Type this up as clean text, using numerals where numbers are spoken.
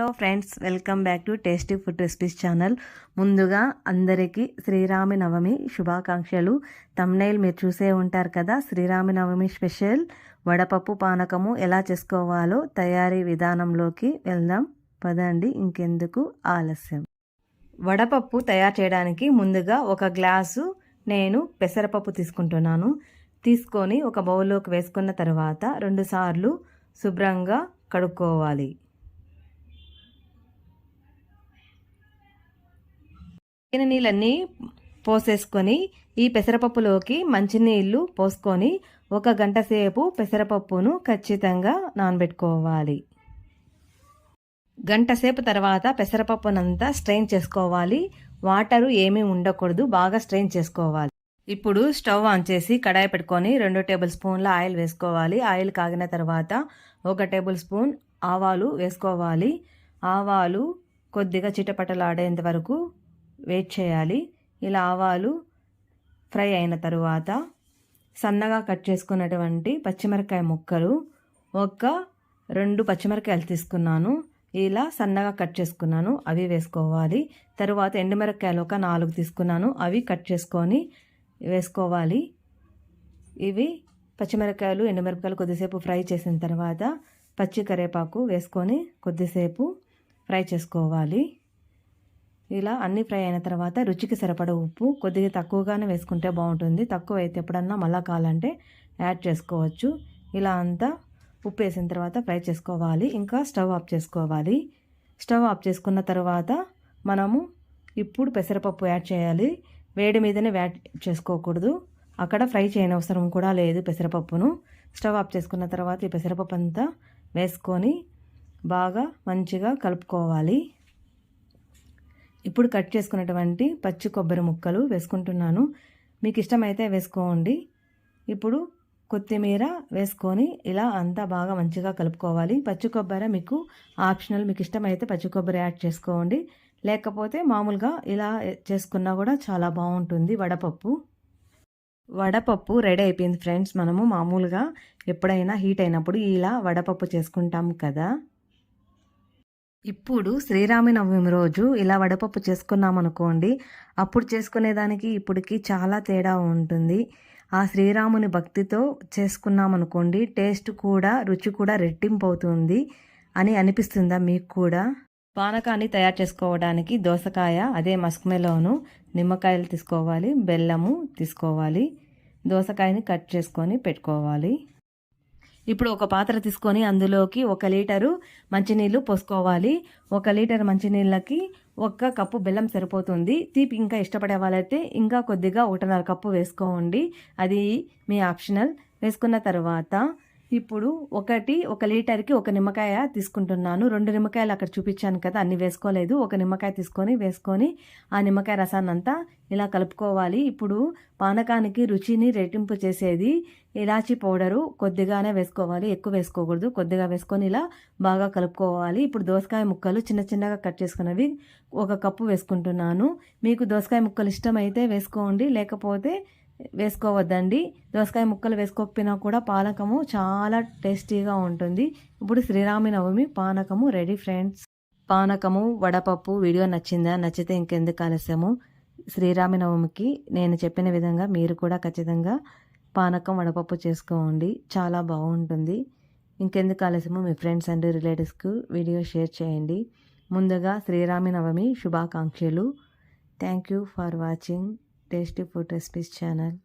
Hello friends, welcome back to tasty food recipes channel. ముందుగా అందరికీ శ్రీరామనవమి శుభాకాంక్షలు. థంబ్నెయిల్ మీరు చూసే ఉంటారు కదా. శ్రీరామనవమి స్పెషల్ వడపప్పు పానకము ఎలా చేసుకోవాలో తయారీ విధానంలోకి వెళ్దాం పదండి. ఇంకెందుకు ఆలస్యం. వడపప్పు తయారు చేయడానికి ముందుగా ఒక గ్లాసు నేను పెసరపప్పు తీసుకుంటున్నాను. తీసుకొని ఒక బౌల్లోకి వేసుకున్న తర్వాత 2 సార్లు శుభ్రంగా కడుక్కోవాలి. నీళ్ళన్నీ పోసేసుకొని ఈ పెసరపప్పులోకి మంచినీళ్ళు పోసుకొని 1 గంట సేపు పెసరపప్పును ఖచ్చితంగా నానబెట్టుకోవాలి. గంట సేపు తర్వాత పెసరపప్పునంతా స్ట్రెయిన్ చేసుకోవాలి. వాటరు ఏమీ ఉండకూడదు, బాగా స్ట్రెయిన్ చేసుకోవాలి. ఇప్పుడు స్టవ్ ఆన్ చేసి కడాయి పెట్టుకొని 2 టేబుల్ స్పూన్ల ఆయిల్ వేసుకోవాలి. ఆయిల్ కాగిన తర్వాత 1 టేబుల్ స్పూన్ ఆవాలు వేసుకోవాలి. ఆవాలు కొద్దిగా చిటపటలాడేంత వరకు వెయిట్ చేయాలి. ఇలా ఆవాలు ఫ్రై అయిన తరువాత సన్నగా కట్ చేసుకున్నటువంటి పచ్చిమిరపకాయ ముక్కలు, 2 పచ్చిమిరపకాయలు తీసుకున్నాను. ఇలా సన్నగా కట్ చేసుకున్నాను, అవి వేసుకోవాలి. తరువాత ఎండుమిరపకాయలు 4 తీసుకున్నాను, అవి కట్ చేసుకొని వేసుకోవాలి. ఇవి పచ్చిమిరపకాయలు ఎండుమిరపకాయలు కొద్దిసేపు ఫ్రై చేసిన తర్వాత పచ్చి కరివేపాకు వేసుకొని కొద్దిసేపు ఫ్రై చేసుకోవాలి. ఇలా అన్నీ ఫ్రై అయిన తర్వాత రుచికి సరిపడ ఉప్పు కొద్దిగా తక్కువగానే వేసుకుంటే బాగుంటుంది. తక్కువ అయితే ఎప్పుడన్నా మళ్ళా కావాలంటే యాడ్ చేసుకోవచ్చు. ఇలా అంతా ఉప్పు వేసిన తర్వాత ఫ్రై చేసుకోవాలి. ఇంకా స్టవ్ ఆఫ్ చేసుకోవాలి. స్టవ్ ఆఫ్ చేసుకున్న తర్వాత మనము ఇప్పుడు పెసరపప్పు యాడ్ చేయాలి. వేడి మీదనే యాడ్ చేసుకోకూడదు, అక్కడ ఫ్రై చేయనవసరం కూడా లేదు పెసరపప్పును. స్టవ్ ఆఫ్ చేసుకున్న తర్వాత ఈ పెసరపప్పు అంతా వేసుకొని బాగా మంచిగా కలుపుకోవాలి. ఇప్పుడు కట్ చేసుకున్నటువంటి పచ్చి కొబ్బరి ముక్కలు వేసుకుంటున్నాను. మీకు ఇష్టమైతే వేసుకోండి. ఇప్పుడు కొత్తిమీర వేసుకొని ఇలా అంతా బాగా మంచిగా కలుపుకోవాలి. పచ్చి కొబ్బరి మీకు ఆప్షనల్, మీకు ఇష్టమైతే పచ్చి కొబ్బరి యాడ్ చేసుకోండి, లేకపోతే మామూలుగా ఇలా చేసుకున్నా కూడా చాలా బాగుంటుంది. వడపప్పు రెడీ అయిపోయింది ఫ్రెండ్స్. మనము మామూలుగా ఎప్పుడైనా హీట్ అయినప్పుడు ఇలా వడపప్పు చేసుకుంటాం కదా. ఇప్పుడు శ్రీరామనవమి రోజు ఇలా వడపప్పు చేసుకున్నామనుకోండి, అప్పుడు చేసుకునేదానికి ఇప్పటికి చాలా తేడా ఉంటుంది. ఆ శ్రీరాముని భక్తితో చేసుకున్నామనుకోండి, టేస్ట్ కూడా రుచి కూడా రెట్టింపు అవుతుంది అని అనిపిస్తుందా మీకు కూడా? పానకాన్ని తయారు చేసుకోవడానికి దోసకాయ, అదే మస్క్ మెలోను, నిమ్మకాయలు తీసుకోవాలి, బెల్లము తీసుకోవాలి. దోసకాయని కట్ చేసుకొని పెట్టుకోవాలి. ఇప్పుడు ఒక పాత్ర తీసుకొని అందులోకి 1 లీటరు మంచినీళ్ళు పోసుకోవాలి. 1 లీటర్ మంచినీళ్ళకి 1 కప్పు బెల్లం సరిపోతుంది. తీపి ఇంకా ఇష్టపడే వాళ్ళైతే ఇంకా కొద్దిగా 1.5 కప్పు వేసుకోండి, అది మీ ఆప్షనల్. వేసుకున్న తర్వాత ఇప్పుడు 1 లీటర్కి 1 నిమ్మకాయ తీసుకుంటున్నాను. 2 నిమ్మకాయలు అక్కడ చూపించాను కదా, అన్ని వేసుకోలేదు. 1 నిమ్మకాయ వేసుకొని ఆ నిమ్మకాయ రసాన్ని అంతా ఇలా కలుపుకోవాలి. ఇప్పుడు పానకానికి రుచిని రెట్టింపు చేసేది ఇలాచీ పౌడరు కొద్దిగానే వేసుకోవాలి, ఎక్కువ వేసుకోకూడదు. కొద్దిగా వేసుకొని ఇలా బాగా కలుపుకోవాలి. ఇప్పుడు దోసకాయ ముక్కలు చిన్నగా కట్ చేసుకున్నవి 1 కప్పు వేసుకుంటున్నాను. మీకు దోసకాయ ముక్కలు ఇష్టమైతే వేసుకోండి, లేకపోతే వేసుకోవద్దండి. దోసకాయ ముక్కలు వేసుకోకపోయినా కూడా పానకము చాలా టేస్టీగా ఉంటుంది. ఇప్పుడు శ్రీరామనవమి పానకము రెడీ ఫ్రెండ్స్. పానకము వడపప్పు వీడియో నచ్చిందా? నచ్చితే ఇంకెందుకు ఆలస్యము. శ్రీరామనవమికి నేను చెప్పిన విధంగా మీరు కూడా ఖచ్చితంగా పానకం వడపప్పు చేసుకోండి, చాలా బాగుంటుంది. ఇంకెందుకు ఆలస్యము, మీ ఫ్రెండ్స్ అండ్ రిలేటివ్స్కు వీడియో షేర్ చేయండి. ముందుగా శ్రీరామనవమి శుభాకాంక్షలు. Thank you for watching tasty food recipes channel.